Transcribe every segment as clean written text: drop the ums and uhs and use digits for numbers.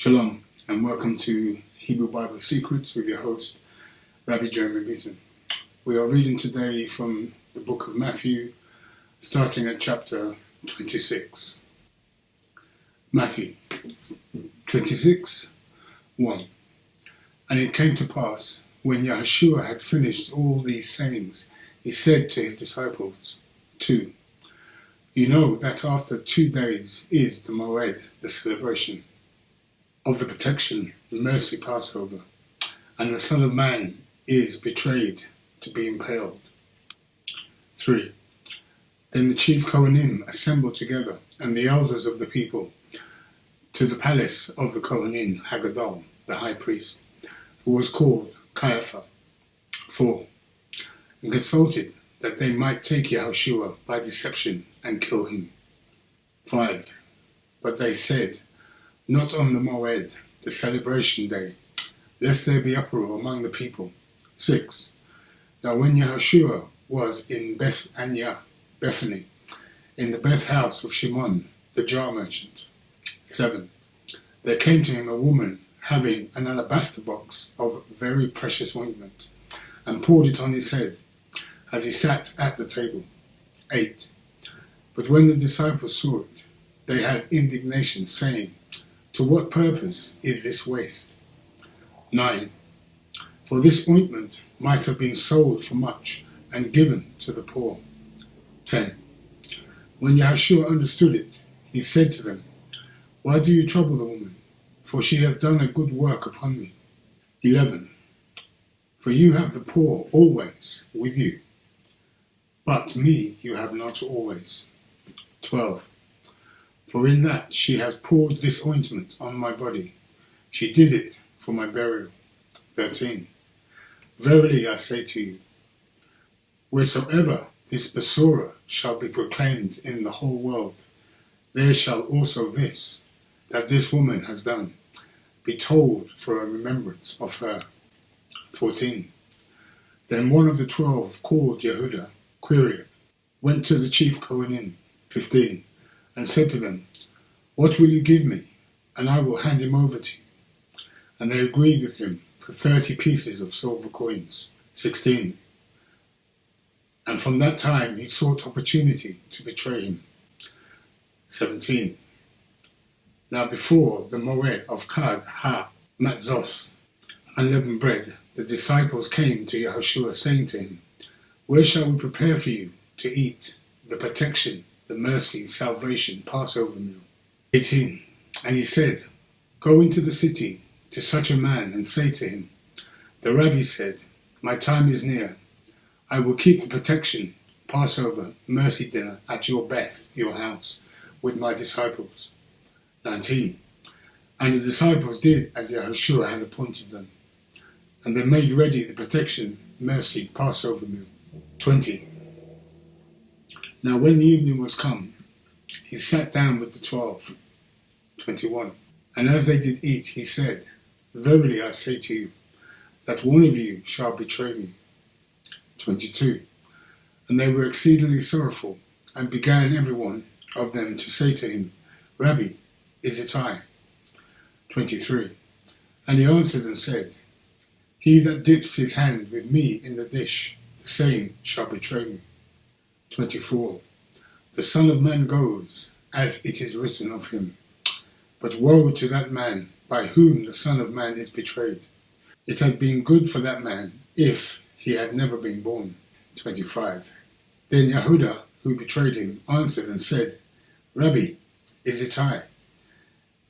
Shalom and welcome to Hebrew Bible Secrets with your host, Rabbi Jeremy Beaton. We are reading today from the book of Matthew, starting at chapter 26. Matthew 26, 1. And it came to pass, when Yahushua had finished all these sayings, he said to his disciples, 2. You know that after 2 days is the Moed, the celebration of the protection, mercy Passover, and the Son of Man is betrayed to be impaled. 3. Then the chief Kohanim assembled together, and the elders of the people, to the palace of the Kohanim Hagadol, the high priest, who was called Caiaphas. 4. And consulted that they might take Yahushua by deception and kill him. 5. But they said, not on the Moed, the celebration day, lest there be uproar among the people. 6. Now when Yahushua was in Bethany, in the Beth house of Shimon, the jar merchant. 7. There came to him a woman having an alabaster box of very precious ointment, and poured it on his head, as he sat at the table. 8. But when the disciples saw it, they had indignation, saying, to what purpose is this waste? 9. For this ointment might have been sold for much and given to the poor. 10. When Yahushua understood it, he said to them, why do you trouble the woman? For she has done a good work upon me. 11. For you have the poor always with you, but me you have not always. 12. For in that she has poured this ointment on my body, she did it for my burial. 13. Verily I say to you, wheresoever this Besorah shall be proclaimed in the whole world, there shall also this, that this woman has done, be told for a remembrance of her. 14. Then one of the 12, called Yehuda, querieth, went to the chief Kohanim. 15. And said to them, what will you give me, and I will hand him over to you? And they agreed with him for 30 pieces of silver coins. 16. And from that time he sought opportunity to betray him. 17. Now before the Moed of Kad Ha-Matzos, unleavened bread, the disciples came to Yahushua, saying to him, where shall we prepare for you to eat the protection, the mercy, salvation, Passover meal? 18. And he said, go into the city to such a man and say to him, the Rabbi said, my time is near. I will keep the protection, Passover, mercy dinner at your Beth, your house, with my disciples. 19. And the disciples did as Yahushua had appointed them, and they made ready the protection, mercy, Passover meal. 20. Now when the evening was come, he sat down with the 12. 21. And as they did eat, he said, verily I say to you, that one of you shall betray me. 22. And they were exceedingly sorrowful, and began every one of them to say to him, Rabbi, is it I? 23. And he answered and said, he that dips his hand with me in the dish, the same shall betray me. 24. The Son of Man goes, as it is written of him. But woe to that man by whom the Son of Man is betrayed. It had been good for that man if he had never been born. 25. Then Yehuda, who betrayed him, answered and said, Rabbi, is it I?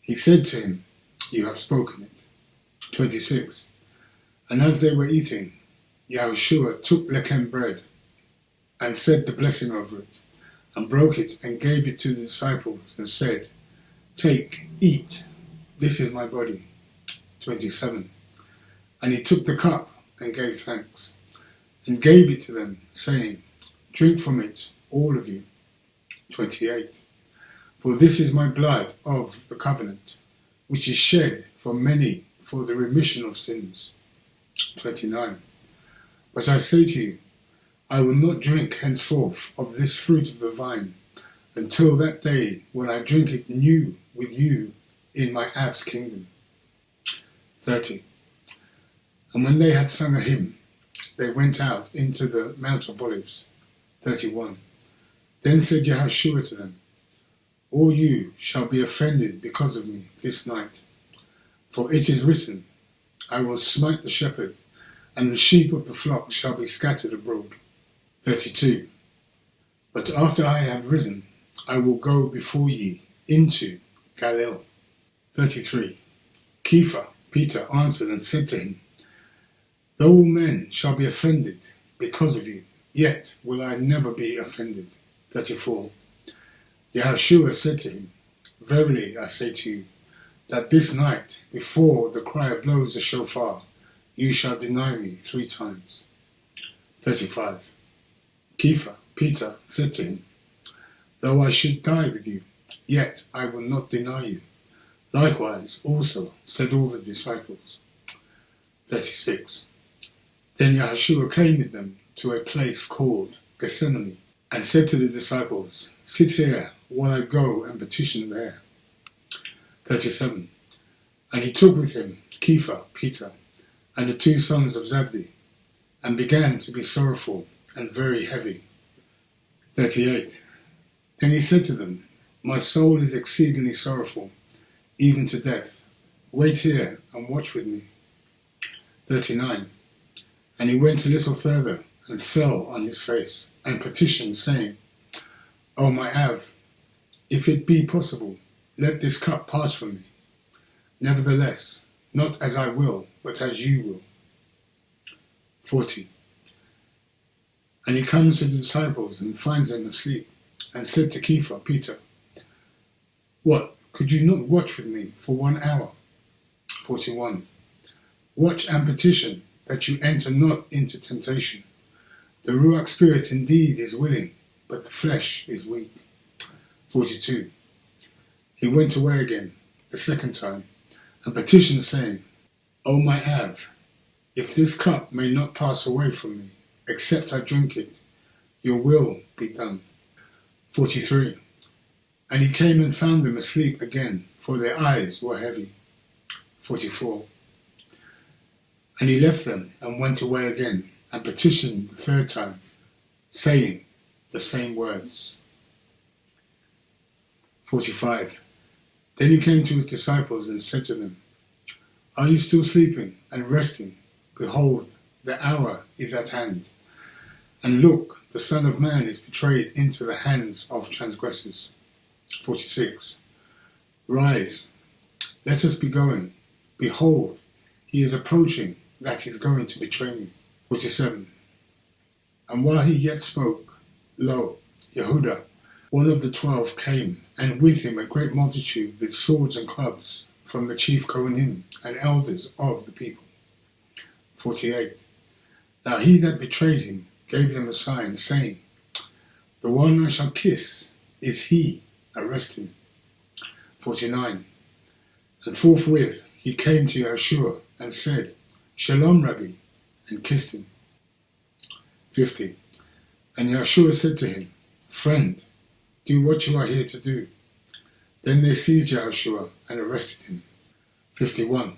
He said to him, you have spoken it. 26. And as they were eating, Yahushua took lechem bread, and said the blessing over it, and broke it, and gave it to the disciples, and said, take, eat, this is my body. 27. And he took the cup, and gave thanks, and gave it to them, saying, drink from it, all of you. 28. For this is my blood of the covenant, which is shed for many for the remission of sins. 29. But I say to you, I will not drink henceforth of this fruit of the vine until that day when I drink it new with you in my Ab's kingdom. 30. And when they had sung a hymn, they went out into the Mount of Olives. 31. Then said Yahushua to them, all you shall be offended because of me this night. For it is written, I will smite the shepherd, and the sheep of the flock shall be scattered abroad. 32. But after I have risen, I will go before ye into Galilee. 33. Kepha, Peter, answered and said to him, though all men shall be offended because of you, yet will I never be offended. 34. Yahushua said to him, verily I say to you, that this night, before the crier blows the shofar, you shall deny me 3 times. 35. Kepha, Peter, said to him, though I should die with you, yet I will not deny you. Likewise also said all the disciples. 36. Then Yahushua came with them to a place called Gethsemane, and said to the disciples, sit here while I go and petition there. 37. And he took with him Kepha, Peter, and the 2 sons of Zebedee, and began to be sorrowful and very heavy. 38. Then he said to them, my soul is exceedingly sorrowful, even to death. Wait here and watch with me. 39. And he went a little further and fell on his face and petitioned, saying, O my Av, if it be possible, let this cup pass from me. Nevertheless, not as I will, but as you will. 40. And he comes to the disciples and finds them asleep, and said to Kepha, Peter, what, could you not watch with me for 1 hour? 41. Watch and petition, that you enter not into temptation. The Ruach spirit indeed is willing, but the flesh is weak. 42. He went away again, the second time, and petitioned, saying, O my Av, if this cup may not pass away from me, except I drink it, your will be done. 43. And he came and found them asleep again, for their eyes were heavy. 44. And he left them and went away again, and petitioned the 3rd time, saying the same words. 45. Then he came to his disciples and said to them, Are you still sleeping and resting? Behold, the hour is at hand. And look, the Son of Man is betrayed into the hands of transgressors. 46. Rise, let us be going. Behold, he is approaching, that is going to betray me. 47. And while he yet spoke, lo, Yehuda, one of the 12, came, and with him a great multitude with swords and clubs, from the chief Kohanim and elders of the people. 48. Now he that betrayed him gave them a sign, saying, The one I shall kiss is he, arrest him. 49. And forthwith he came to Yahushua and said, Shalom, Rabbi, and kissed him. 50. And Yahushua said to him, Friend, do what you are here to do. Then they seized Yahushua and arrested him. 51.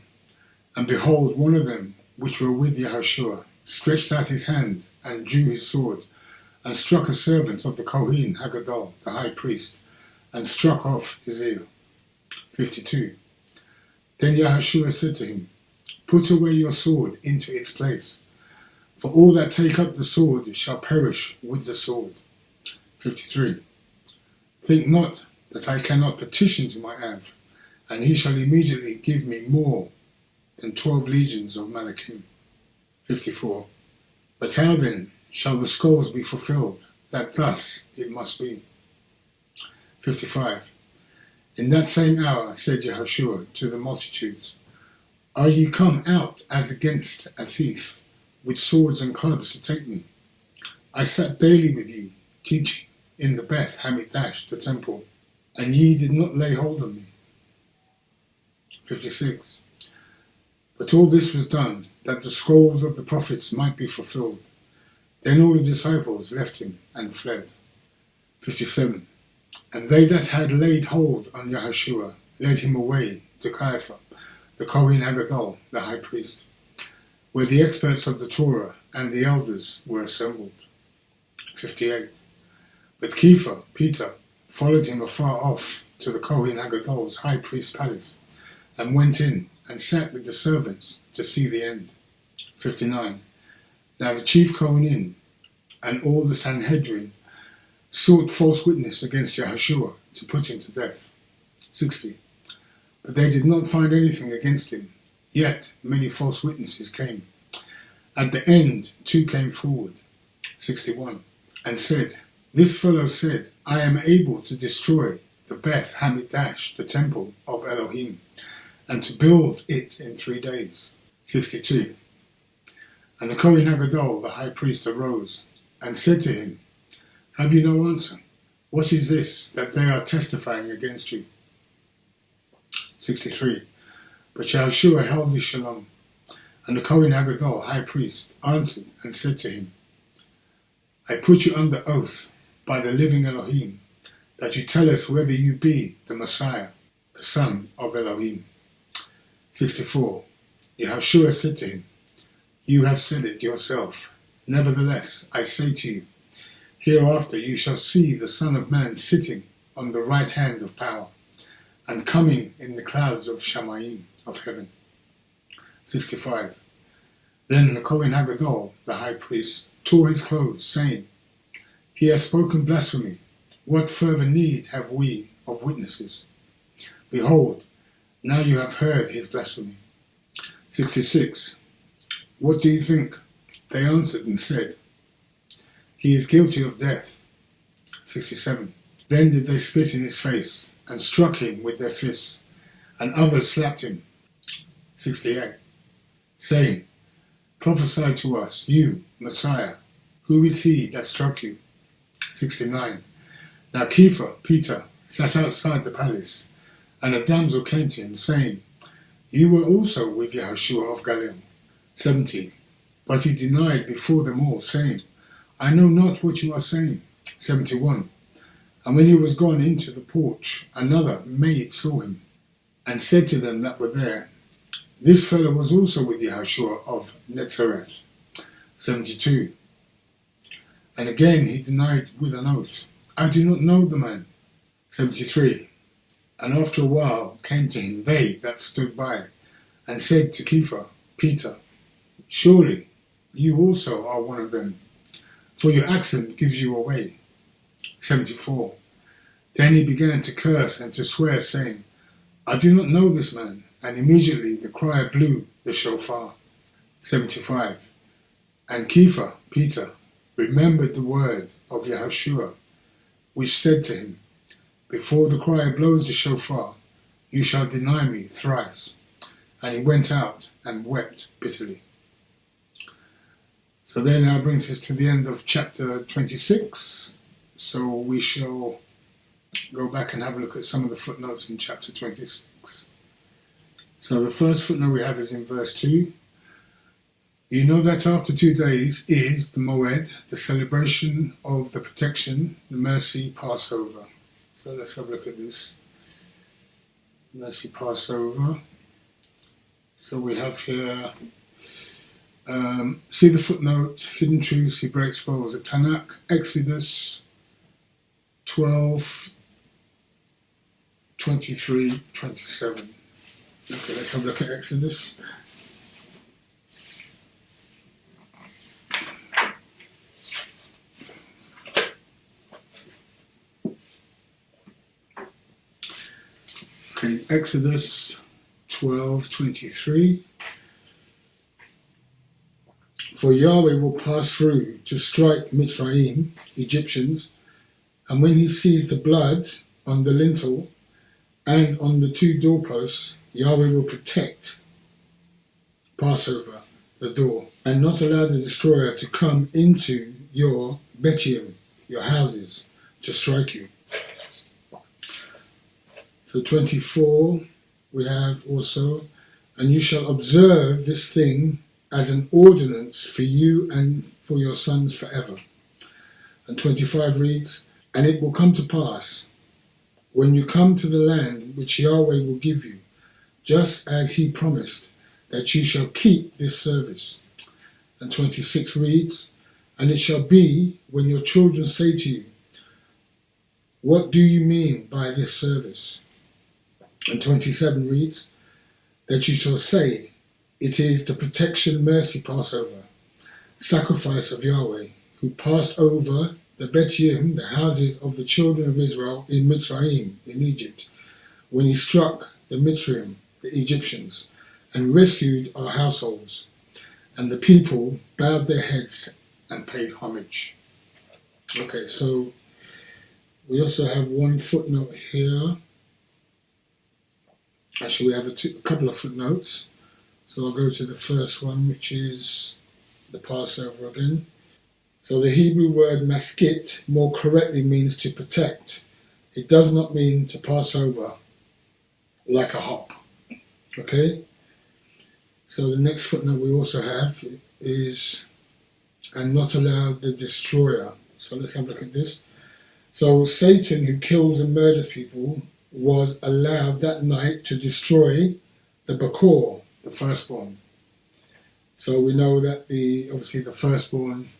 And behold, one of them which were with Yahushua stretched out his hand and drew his sword, and struck a servant of the Kohen Hagadol, the high priest, and struck off his ear. 52. Then Yahushua said to him, Put away your sword into its place, for all that take up the sword shall perish with the sword. 53. Think not that I cannot petition to my Av, and he shall immediately give me more than 12 legions of Malachim. 54. But how then shall the scrolls be fulfilled, that thus it must be? 55. In that same hour said Yahushua to the multitudes, Are ye come out as against a thief, with swords and clubs to take me? I sat daily with ye, teaching in the Beth Hamikdash, the temple, and ye did not lay hold on me. 56. But all this was done, that the scrolls of the prophets might be fulfilled. Then all the disciples left him and fled. 57. And they that had laid hold on Yahushua led him away to Caiaphas, the Kohen Hagadol, the high priest, where the experts of the Torah and the elders were assembled. 58. But Kepha, Peter, followed him afar off to the Kohen Hagadol's high priest's palace, and went in and sat with the servants to see the end. 59. Now the chief Kohanim and all the Sanhedrin sought false witness against Yahushua to put him to death. 60. But they did not find anything against him, yet many false witnesses came. At the end, 2 came forward. 61. And said, This fellow said, I am able to destroy the Beth Hamikdash, the temple of Elohim, and to build it in 3 days. 62. And the Kohen Hagadol, the high priest, arose and said to him, Have you no answer? What is this that they are testifying against you? 63. But Yahushua held his shalom, and the Kohen Hagadol, high priest, answered and said to him, I put you under oath by the living Elohim, that you tell us whether you be the Messiah, the son of Elohim. 64. Yahushua said to him, You have said it yourself. Nevertheless, I say to you, hereafter you shall see the Son of Man sitting on the right hand of power, and coming in the clouds of Shamayim, of heaven. 65. Then the Kohen Hagadol, the high priest, tore his clothes, saying, He has spoken blasphemy. What further need have we of witnesses? Behold, now you have heard his blasphemy. 66. What do you think? They answered and said, He is guilty of death. 67. Then did they spit in his face, and struck him with their fists, and others slapped him. 68. Saying, Prophesy to us, you, Messiah, who is he that struck you? 69. Now Kepha, Peter, sat outside the palace, and a damsel came to him, saying, You were also with Yahushua of Galilee. 70. But he denied before them all, saying, I know not what you are saying. 71. And when he was gone into the porch, another maid saw him, and said to them that were there, This fellow was also with Yahushua of Nazareth. 72. And again he denied with an oath, I do not know the man. 73. And after a while came to him they that stood by, and said to Kepha, Peter, Surely you also are one of them, for your accent gives you away. 74. Then he began to curse and to swear, saying, I do not know this man. And immediately the crier blew the shofar. 75. And Kepha, Peter, remembered the word of Yahushua, which said to him, Before the crier blows the shofar, you shall deny me thrice. And he went out and wept bitterly. So that now brings us to the end of chapter 26. So we shall go back and have a look at some of the footnotes in chapter 26. So the first footnote we have is in verse 2. You know that after 2 days is the Moed, the celebration of the protection, the mercy Passover. So let's have a look at this. Mercy Passover. So we have here, see the footnote, Hidden Truths, Hebrew Exposed, the Tanakh, Exodus 12, 23, 27. Okay, let's have a look at Exodus. Okay, Exodus 12:23. For Yahweh will pass through to strike Mitzrayim, Egyptians, and when he sees the blood on the lintel and on the 2 doorposts, Yahweh will protect Passover, the door, and not allow the destroyer to come into your Betium, your houses, to strike you. So 24, we have also, and you shall observe this thing as an ordinance for you and for your sons forever. And 25 reads, and it will come to pass, when you come to the land which Yahweh will give you, just as he promised, that you shall keep this service. And 26 reads, and it shall be when your children say to you, what do you mean by this service? And 27 reads, that you shall say, it is the protection mercy Passover, sacrifice of Yahweh, who passed over the Betiyim, the houses of the children of Israel in Mitzrayim, in Egypt, when he struck the Mitzrayim, the Egyptians, and rescued our households. And the people bowed their heads and paid homage. Okay, so we also have one footnote here. Actually, we have a couple of footnotes. So I'll go to the first one, which is the Passover again. So the Hebrew word maskit more correctly means to protect. It does not mean to pass over like a hop. Okay? So the next footnote we also have is, and not allow the destroyer. So let's have a look at this. So Satan, who kills and murders people, was allowed that night to destroy the Bakor, the firstborn. So we know that obviously the firstborn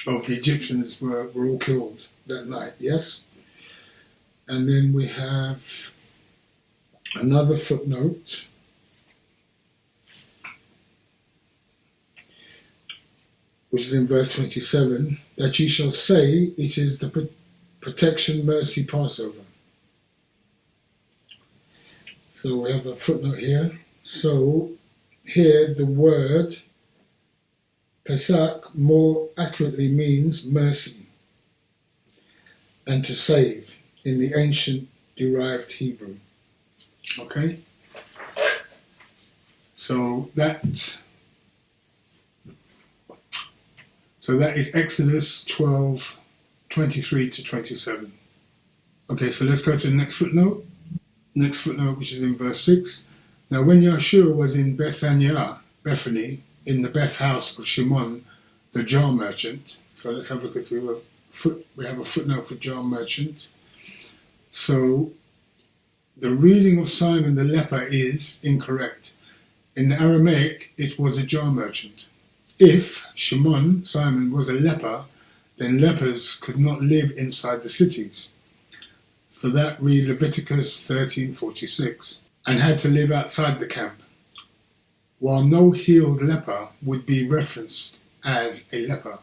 of the Egyptians were all killed that night, yes? And then we have another footnote, which is in verse 27, that you shall say it is the protection mercy Passover. So we have a footnote here. So here the word Pesach more accurately means mercy and to save in the ancient derived Hebrew. Okay? So that is Exodus 12, 23 to 27. Okay, so let's go to the next footnote. Next footnote, which is in verse 6. Now when Yahshua was in Bethany, in the Beth house of Shimon, the jar merchant. So let's have a look at we have a footnote for jar merchant. So the reading of Simon the leper is incorrect. In the Aramaic, it was a jar merchant. If Simon was a leper, then lepers could not live inside the cities. For that read Leviticus 13:46, and had to live outside the camp, while no healed leper would be referenced as a leper.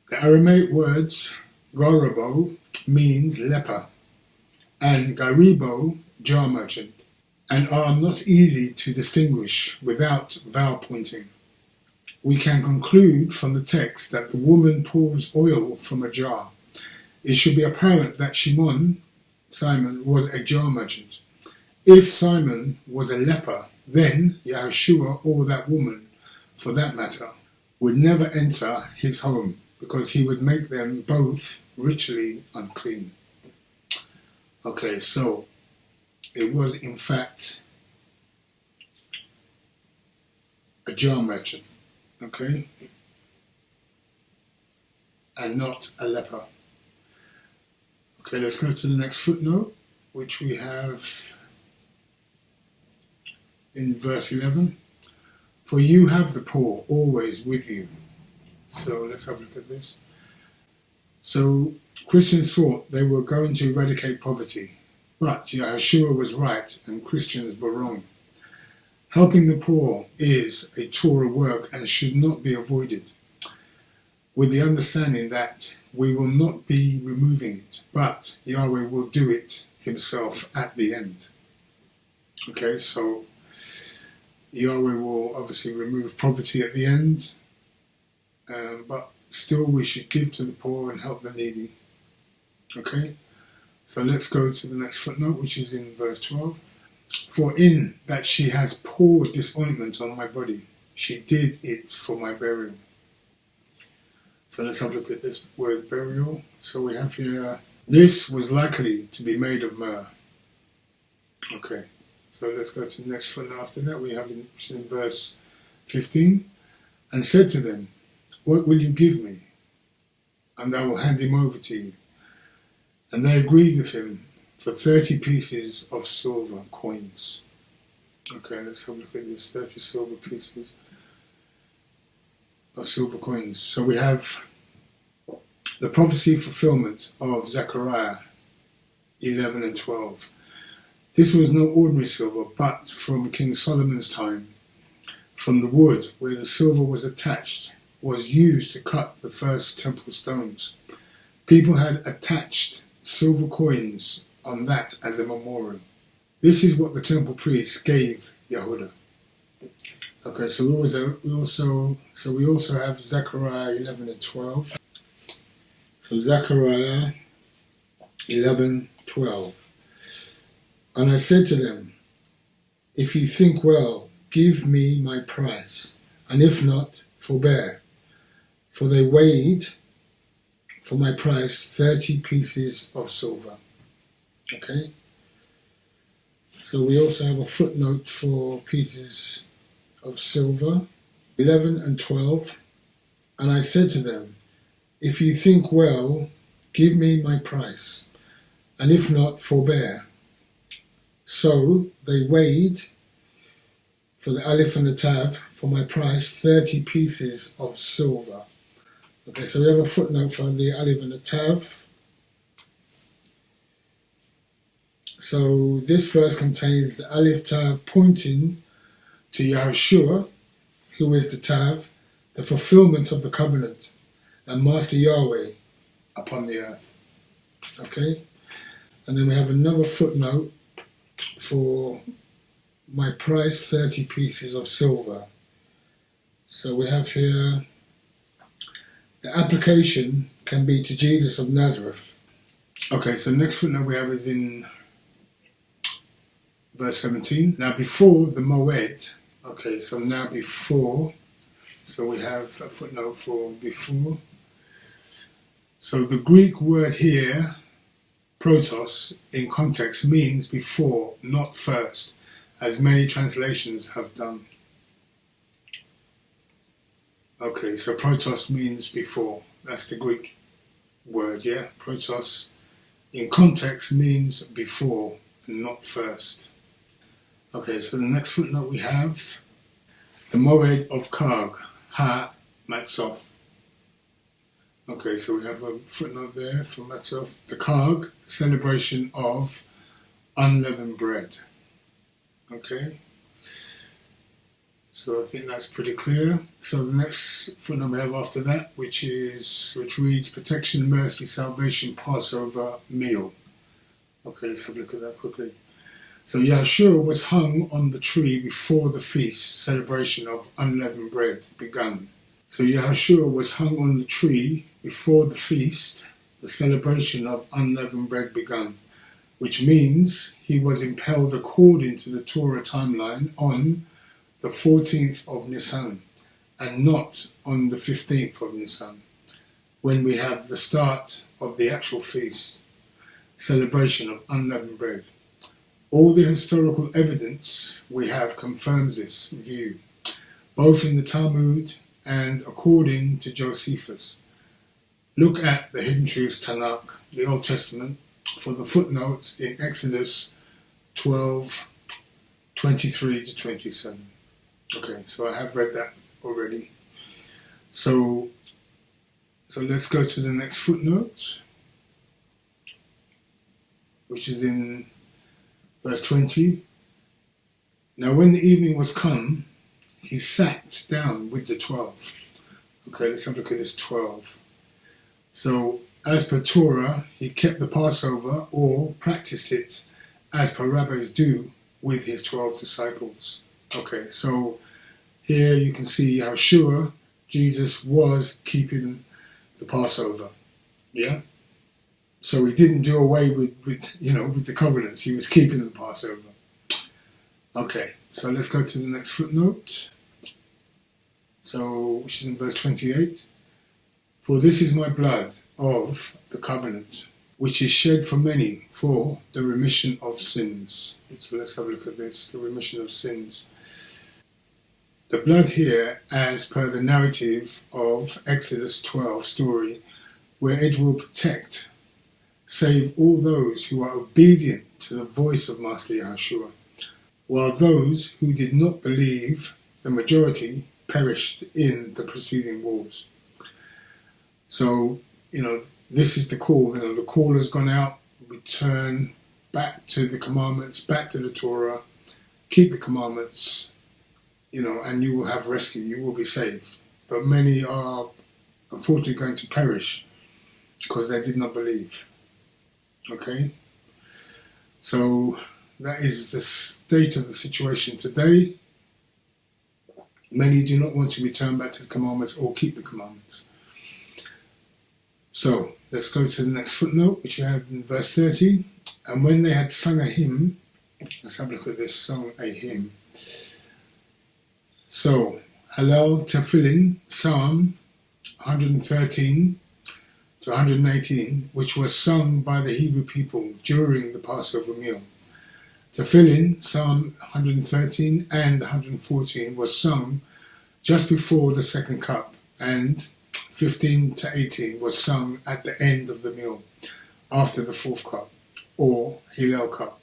The Aramaic words garabo means leper, and garibo jar merchant, and are not easy to distinguish without vowel pointing. We can conclude from the text that the woman pours oil from a jar. It should be apparent that Simon was a jar merchant. If Simon was a leper, then Yahushua or that woman, for that matter, would never enter his home because he would make them both ritually unclean. Okay, so it was in fact a jar merchant, okay, and not a leper. Okay, let's go to the next footnote, which we have in verse 11. For you have the poor always with you. So let's have a look at this. So Christians thought they were going to eradicate poverty, but Yahushua was right and Christians were wrong. Helping the poor is a Torah work and should not be avoided, with the understanding that we will not be removing it, but Yahweh will do it himself at the end. Okay, so Yahweh will obviously remove poverty at the end, but still we should give to the poor and help the needy. Okay, so let's go to the next footnote, which is in verse 12. For in that she has poured this ointment on my body, she did it for my burial. So let's have a look at this word burial. So we have here, this was likely to be made of myrrh. Okay, so let's go to the next footnote after that. We have in verse 15, and said to them, what will you give me? And I will hand him over to you. And they agreed with him for 30 pieces of silver coins. Okay, let's have a look at this. 30 silver pieces of silver coins. So we have the prophecy fulfillment of Zechariah 11 and 12. This was no ordinary silver, but from King Solomon's time, from the wood where the silver was attached, was used to cut the first temple stones. People had attached silver coins on that as a memorial. This is what the temple priests gave Yehuda. Okay, so we also have Zechariah 11 and 12. So Zechariah 11:12. And I said to them, if you think well, give me my price, and if not, forbear. For they weighed for my price 30 pieces of silver. Okay? So we also have a footnote for pieces of silver. 11 and 12. And I said to them, if you think well, give me my price, and if not, forbear. So they weighed for the Aleph and the Tav for my price 30 pieces of silver. Okay, so we have a footnote for the Aleph and the Tav. So this verse contains the Aleph Tav pointing to Yahushua, who is the Tav, the fulfillment of the covenant, and Master Yahweh upon the earth. Okay? And then we have another footnote for my price 30 pieces of silver. So we have here the application can be to Jesus of Nazareth. Okay, so the next footnote we have is in verse 17. Now before the Moed, okay, so now before, so we have a footnote for before. So the Greek word here, protos, in context means before, not first, as many translations have done. Okay, so protos means before. That's the Greek word, yeah? Protos, in context, means before, and not first. Okay, so the next footnote we have, the Moed of Karg, Ha Matzoth. Okay, so we have a footnote there for Matzoth. The Karg, the celebration of unleavened bread. Okay, so I think that's pretty clear. So the next footnote we have after that, which reads protection, mercy, salvation, Passover meal. Okay, let's have a look at that quickly. So Yahshua was hung on the tree before the feast, celebration of unleavened bread began. So Yahshua was hung on the tree before the feast, the celebration of unleavened bread began, which means he was impaled according to the Torah timeline on the 14th of Nisan and not on the 15th of Nisan, when we have the start of the actual feast, celebration of unleavened bread. All the historical evidence we have confirms this view, both in the Talmud and according to Josephus. Look at the Hidden Truths Tanakh, the Old Testament, for the footnotes in Exodus 12:23 to 27. Okay, so I have read that already. So let's go to the next footnote, which is in verse 20. Now when the evening was come, he sat down with the 12. Okay, let's have a look at this 12. So, as per Torah, he kept the Passover or practiced it as per rabbis do with his 12 disciples. Okay, so here you can see how sure Jesus was keeping the Passover. Yeah? So he didn't do away with the covenants. He was keeping the Passover. Okay, so let's go to the next footnote. So, which is in verse 28. For this is my blood of the covenant, which is shed for many for the remission of sins. So let's have a look at this, the remission of sins. The blood here, as per the narrative of Exodus 12 story, where it will protect, save all those who are obedient to the voice of Master Yahushua. while those who did not believe, the majority, perished in the preceding wars. So, this is the call. The call has gone out. Return back to the commandments, back to the Torah. Keep the commandments, and you will have rescue. You will be saved. But many are unfortunately going to perish because they did not believe. Okay? So that is the state of the situation today. Many do not want to return back to the commandments or keep the commandments. So let's go to the next footnote, which you have in verse 30. And when they had sung a hymn, let's have a look at this, sung a hymn. So, Hallel Tefillin, Psalm 113 to 118, which was sung by the Hebrew people during the Passover meal. Tefillin, Psalm 113 and 114, was sung just before the second cup, and 15 to 18 was sung at the end of the meal, after the fourth cup, or Hillel cup.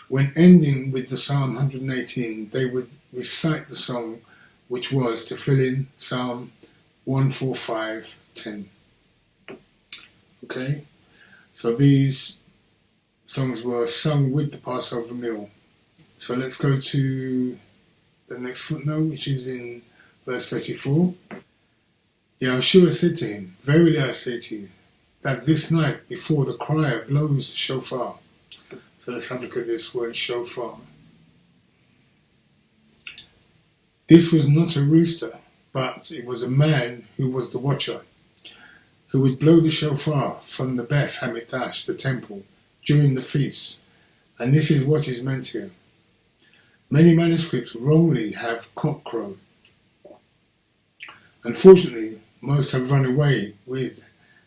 When ending with the Psalm 118, they would recite the song, which was Tefillin, Psalm 145:10. Okay, so these songs were sung with the Passover meal. So let's go to the next footnote, which is in verse 34. Yahushua said to him, "Verily I say to you, that this night before the crier blows the shofar." So let's have a look at this word shofar. This was not a rooster, but it was a man who was the watcher, who would blow the shofar from the Beth Hamikdash, the temple, during the feast. And this is what is meant here. Many manuscripts wrongly have cockcrow. Unfortunately, most have run away with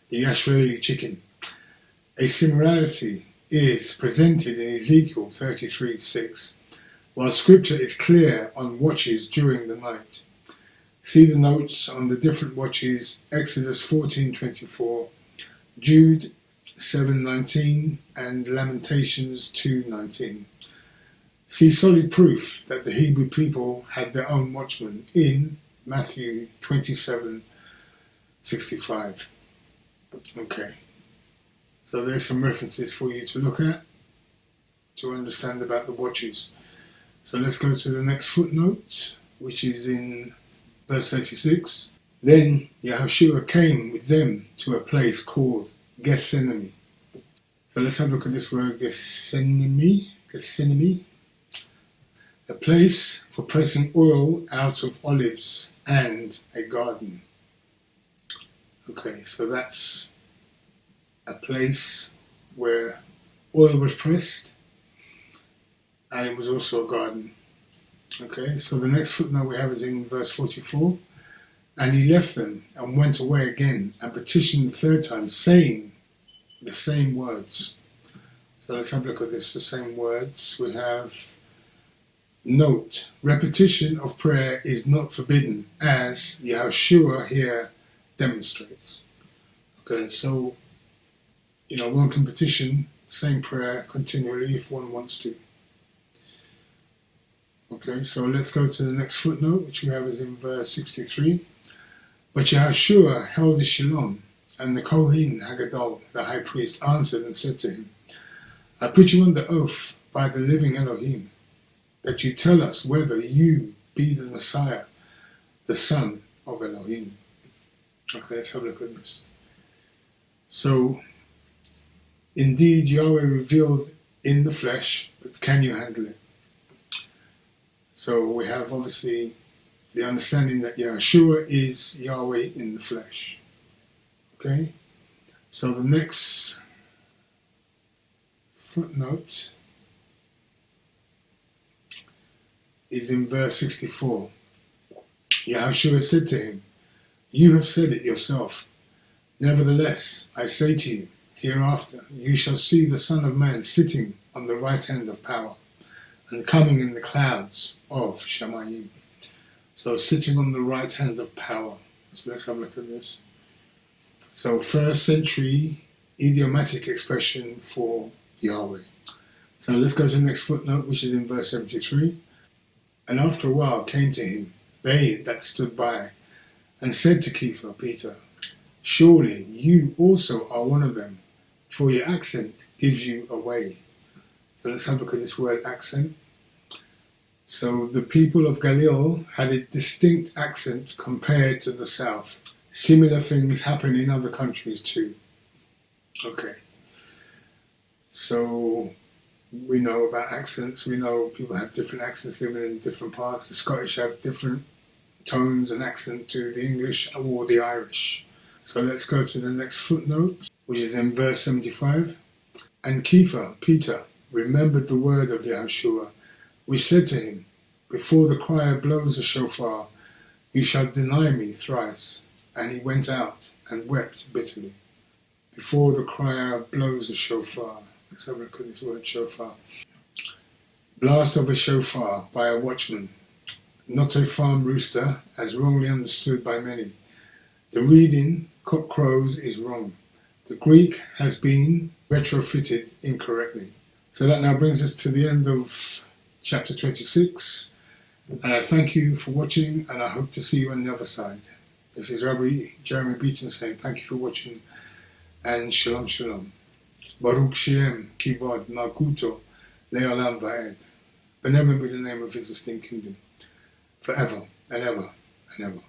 the Yashraeli chicken. A similarity is presented in Ezekiel 33:6, while scripture is clear on watches during the night. See the notes on the different watches, Exodus 14:24, Jude 7:19, and Lamentations 2:19. See solid proof that the Hebrew people had their own watchmen in Matthew 27:65. Okay, so there's some references for you to look at to understand about the watches. So let's go to the next footnote, which is in verse 36. Then Yahushua came with them to a place called Gethsemane. So let's have a look at this word Gethsemane. A place for pressing oil out of olives and a garden. Okay, so that's a place where oil was pressed, and it was also a garden. Okay, so the next footnote we have is in verse 44. And he left them and went away again and petitioned the third time, saying the same words. So let's have a look at this, the same words. We have, note, repetition of prayer is not forbidden, as Yahushua here demonstrates. Okay, so, one can petition the same prayer continually if one wants to. Okay, so let's go to the next footnote, which we have is in verse 63. But Yahushua held his shalom, and the Kohen Hagadol, the high priest, answered and said to him, I put you under oath by the living Elohim, that you tell us whether you be the Messiah, the Son of Elohim. Okay, let's have a look at this. So, indeed Yahweh revealed in the flesh, but can you handle it? So we have obviously the understanding that Yahushua is Yahweh in the flesh. Okay? So the next footnote is in verse 64. Yahushua said to him, you have said it yourself. Nevertheless, I say to you, hereafter you shall see the Son of Man sitting on the right hand of power and coming in the clouds of Shamayim. So sitting on the right hand of power. So let's have a look at this. So first century idiomatic expression for Yahweh. So let's go to the next footnote, which is in verse 73. And after a while came to him they that stood by, and said to Kepha, Peter, surely you also are one of them, for your accent gives you away. So let's have a look at this word accent. So the people of Galilee had a distinct accent compared to the south. Similar things happen in other countries too. Okay. So we know about accents. We know people have different accents living in different parts. The Scottish have different tones and accent to the English or the Irish. So let's go to the next footnote, which is in verse 75. And Kepha, Peter, remembered the word of Yahushua, which said to him, before the crier blows the shofar, you shall deny me thrice. And he went out and wept bitterly. Before the crier blows the shofar. Let's have a look at this word shofar. Blast of a shofar by a watchman, not a farm rooster, as wrongly understood by many. The reading, cock crows, is wrong. The Greek has been retrofitted incorrectly. So that now brings us to the end of chapter 26. And I thank you for watching, and I hope to see you on the other side. This is Rabbi Jeremy Beaton saying thank you for watching, and shalom shalom. Baruch Shem Kivod Malkuto Le'olam Va'ed. Benevolent be the name of his distinct kingdom, forever and ever and ever.